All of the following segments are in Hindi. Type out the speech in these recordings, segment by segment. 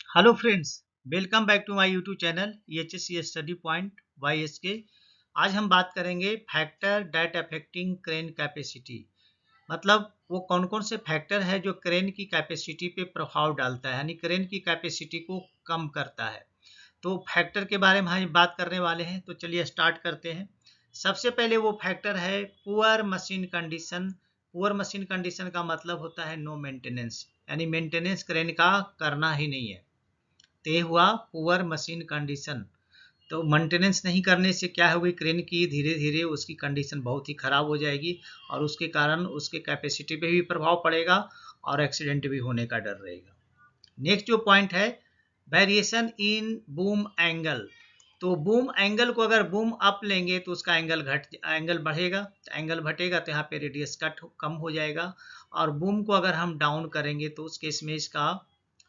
Hello friends, welcome back to my YouTube channel EHSC study point YSK। आज हम बात करेंगे factor that affecting crane capacity. मतलब वो कौन कौन से फैक्टर है जो क्रेन की कैपेसिटी पे प्रभाव डालता है, यानी क्रेन की कैपेसिटी को कम करता है। तो फैक्टर के बारे में हम बात करने वाले हैं, तो चलिए स्टार्ट करते हैं। सबसे पहले वो फैक्टर है poor machine condition. Poor machine condition का मतलब होता है नो मेंटेनेंस, यानी मेंटेनेंस क्रेन का करना ही नहीं है। ते हुआ पुअर मशीन कंडीशन। तो मेंटेनेंस नहीं करने से क्या होगी, क्रेन की धीरे धीरे उसकी कंडीशन बहुत ही खराब हो जाएगी और उसके कारण उसके कैपेसिटी पे भी प्रभाव पड़ेगा और एक्सीडेंट भी होने का डर रहेगा। नेक्स्ट जो पॉइंट है, वेरिएशन इन बूम एंगल। तो बूम एंगल को अगर बूम अप लेंगे तो उसका एंगल बढ़ेगा, एंगल घटेगा तो यहाँ पे रेडियस कट कम हो जाएगा। और बूम को अगर हम डाउन करेंगे तो उस केस में इसका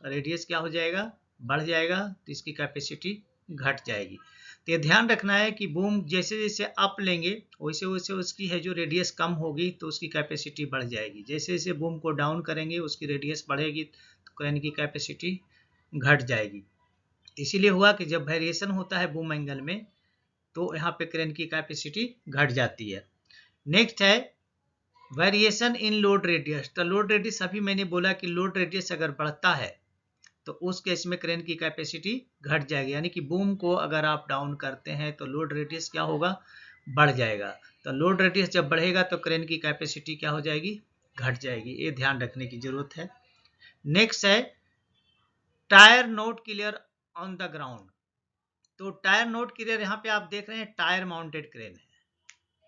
रेडियस क्या हो जाएगा, बढ़ जाएगा, तो इसकी कैपेसिटी घट जाएगी। तो ये ध्यान रखना है कि बूम जैसे जैसे अप लेंगे वैसे वैसे उसकी है जो रेडियस कम होगी तो उसकी कैपेसिटी बढ़ जाएगी। जैसे जैसे बूम को डाउन करेंगे उसकी रेडियस बढ़ेगी तो क्रेन की कैपेसिटी घट जाएगी। इसीलिए हुआ कि जब वेरिएशन होता है बूम एंगल में तो यहाँ पे क्रेन की कैपेसिटी घट जाती है। नेक्स्ट है वेरिएशन इन लोड रेडियस। तो लोड रेडियस अभी मैंने बोला कि लोड रेडियस अगर बढ़ता है तो उस केस में क्रेन की कैपेसिटी घट जाएगी, यानी कि बूम को अगर आप डाउन करते हैं तो लोड रेडियस क्या होगा, बढ़ जाएगा। तो लोड रेडियस जब बढ़ेगा तो क्रेन की कैपेसिटी क्या हो जाएगी, घट जाएगी। ये ध्यान रखने की जरूरत है। नेक्स्ट है tyre note clear on the ground. तो टायर नोट क्लियर, यहाँ पे आप देख रहे हैं टायर माउंटेड क्रेन है,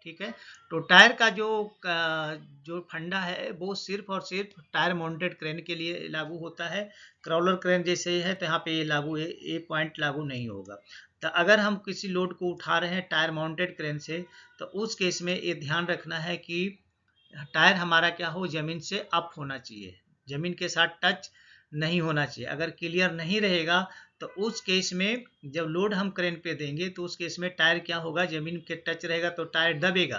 ठीक है। तो टायर का जो फंडा है वो सिर्फ और सिर्फ टायर माउंटेड क्रेन के लिए लागू होता है। क्रॉलर क्रेन जैसे है तो यहाँ पे ये लागू है, ये पॉइंट लागू नहीं होगा। तो अगर हम किसी लोड को उठा रहे हैं टायर माउंटेड क्रेन से तो उस केस में ये ध्यान रखना है कि टायर हमारा क्या हो, जमीन से अप होना चाहिए, जमीन के साथ टच नहीं होना चाहिए। अगर क्लियर नहीं रहेगा तो उस केस में जब लोड हम क्रेन पे देंगे तो उस केस में टायर क्या होगा, जमीन के टच रहेगा तो टायर दबेगा।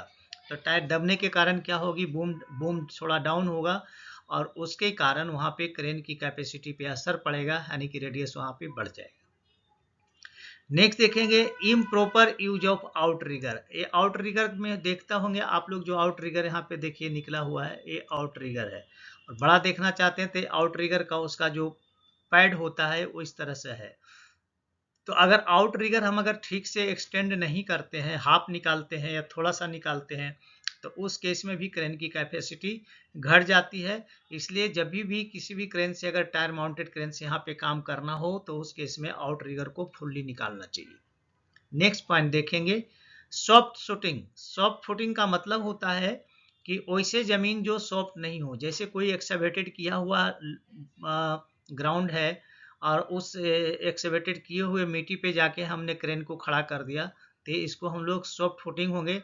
तो टायर दबने के कारण क्या होगी, बूम बूम थोड़ा डाउन होगा और उसके कारण वहाँ पे क्रेन की कैपेसिटी पे असर पड़ेगा, यानी कि रेडियस वहाँ पे बढ़ जाएगा। नेक्स्ट देखेंगे इम्प्रॉपर यूज ऑफ आउटरिगर। ये आउटरिगर में देखता होंगे आप लोग, जो आउटरिगर यहाँ पे देखिए निकला हुआ है, ये आउटरिगर है। और बड़ा देखना चाहते हैं तो आउटरिगर का उसका जो पैड होता है वो इस तरह से है। तो अगर आउटरिगर हम अगर ठीक से एक्सटेंड नहीं करते हैं, हाफ निकालते हैं या थोड़ा सा निकालते हैं, तो उस केस में भी क्रेन की कैपेसिटी घट जाती है। इसलिए जब भी किसी भी क्रेन से अगर टायर माउंटेड क्रेन से यहाँ पे काम करना हो तो उस केस में आउटरिगर को फुल्ली निकालना चाहिए। नेक्स्ट पॉइंट देखेंगे सॉफ्ट फुटिंग। सॉफ्ट फुटिंग का मतलब होता है कि वैसे जमीन जो सॉफ्ट नहीं हो, जैसे कोई एक्सकवेटेड किया हुआ ग्राउंड है और उस एक्सकवेटेड किए हुए मिट्टी पे जाके हमने क्रेन को खड़ा कर दिया, तो इसको हम लोग सॉफ्ट फुटिंग होंगे।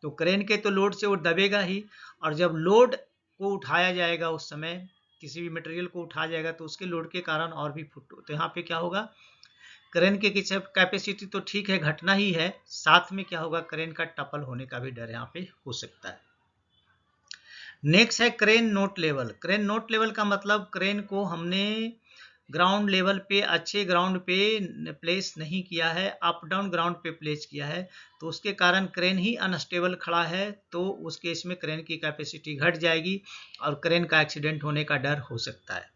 तो क्रेन के तो लोड से वो दबेगा ही, और जब लोड को उठाया जाएगा उस समय किसी भी मटेरियल को उठाया जाएगा तो उसके लोड के कारण और भी फुट, तो यहाँ पे क्या होगा, क्रेन की कैपेसिटी तो ठीक है घटना ही है, साथ में क्या होगा, क्रेन का टपल होने का भी डर यहाँ पे हो सकता है। नेक्स्ट है crane note level. Crane note level का मतलब क्रेन को हमने ग्राउंड लेवल पे, अच्छे ग्राउंड पे प्लेस नहीं किया है, अप डाउन ग्राउंड पे प्लेस किया है, तो उसके कारण क्रेन ही अनस्टेबल खड़ा है, तो उस केस में क्रेन की कैपेसिटी घट जाएगी और क्रेन का एक्सीडेंट होने का डर हो सकता है।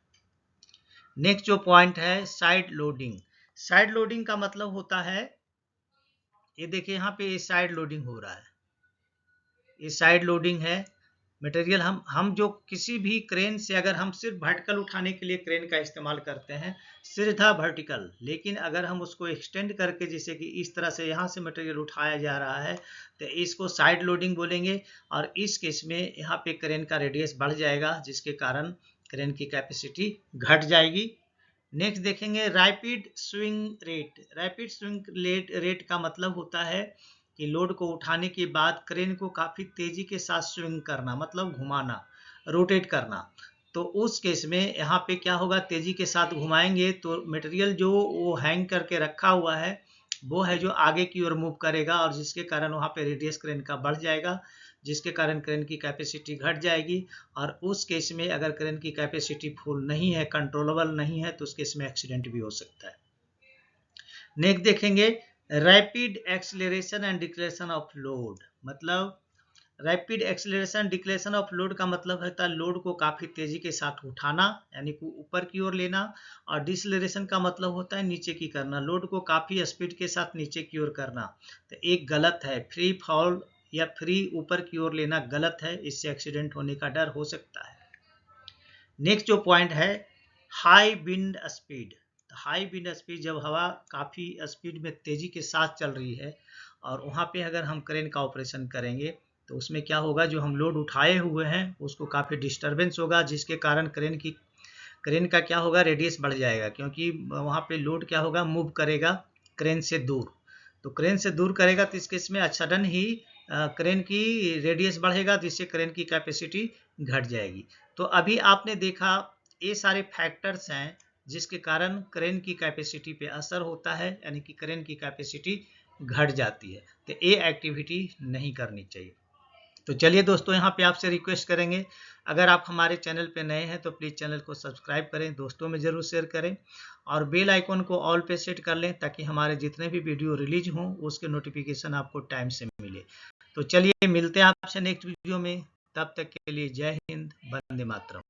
नेक्स्ट जो पॉइंट है साइड लोडिंग। साइड लोडिंग का मतलब होता है, ये देखिए यहाँ पे साइड लोडिंग हो रहा है, ये साइड लोडिंग है। मटेरियल हम जो किसी भी क्रेन से अगर हम सिर्फ वर्टिकल उठाने के लिए क्रेन का इस्तेमाल करते हैं, सीधा वर्टिकल, लेकिन अगर हम उसको एक्सटेंड करके जैसे कि इस तरह से यहाँ से मटेरियल उठाया जा रहा है तो इसको साइड लोडिंग बोलेंगे। और इस केस में यहाँ पे क्रेन का रेडियस बढ़ जाएगा जिसके कारण क्रेन की कैपेसिटी घट जाएगी। नेक्स्ट देखेंगे rapid swing rate. Rapid swing rate का मतलब होता है कि लोड को उठाने के बाद क्रेन को काफ़ी तेज़ी के साथ स्विंग करना, मतलब घुमाना, रोटेट करना। तो उस केस में यहाँ पे क्या होगा, तेज़ी के साथ घुमाएंगे तो मटेरियल जो वो हैंग करके रखा हुआ है वो है जो आगे की ओर मूव करेगा और जिसके कारण वहाँ पे रेडियस क्रेन का बढ़ जाएगा। जिसके कारण क्रेन की कैपेसिटी घट जाएगी। और उस केस में अगर क्रेन की कैपेसिटी फुल नहीं है, कंट्रोलेबल नहीं है, तो उस केस में एक्सीडेंट भी हो सकता है। नेक्स्ट देखेंगे rapid acceleration and deceleration of load. मतलब rapid acceleration deceleration of load का मतलब होता है लोड को काफी तेजी के साथ उठाना, यानी कि ऊपर की ओर लेना। और डिसलेरेशन का मतलब होता है नीचे की करना, लोड को काफी स्पीड के साथ नीचे की ओर करना। तो एक गलत है, फ्री फॉल या फ्री ऊपर की ओर लेना गलत है, इससे एक्सीडेंट होने का डर हो सकता है। नेक्स्ट जो पॉइंट है high wind speed. High wind speed, जब हवा काफी स्पीड में तेजी के साथ चल रही है और वहां पे अगर हम क्रेन का ऑपरेशन करेंगे तो उसमें क्या होगा, जो हम लोड उठाए हुए हैं उसको काफी डिस्टरबेंस होगा, जिसके कारण क्रेन का क्या होगा, रेडियस बढ़ जाएगा, क्योंकि वहां पे लोड क्या होगा, मूव करेगा क्रेन से दूर। तो क्रेन से दूर करेगा तो इस केस में सडन ही क्रेन की रेडियस बढ़ेगा, जिससे क्रेन की कैपेसिटी घट जाएगी। तो अभी आपने देखा ये सारे फैक्टर्स हैं जिसके कारण क्रेन की कैपेसिटी पे असर होता है, यानी कि क्रेन की कैपेसिटी घट जाती है। तो ये एक्टिविटी नहीं करनी चाहिए। तो चलिए दोस्तों, यहाँ पे आपसे रिक्वेस्ट करेंगे, अगर आप हमारे चैनल पे नए हैं तो प्लीज़ चैनल को सब्सक्राइब करें, दोस्तों में ज़रूर शेयर करें और बेल आइकॉन को ऑल पे सेट कर लें, ताकि हमारे जितने भी वीडियो रिलीज हों उसके नोटिफिकेशन आपको टाइम से मिले। तो चलिए मिलते हैं आपसे नेक्स्ट वीडियो में, तब तक के लिए जय हिंद, वंदे मातरम।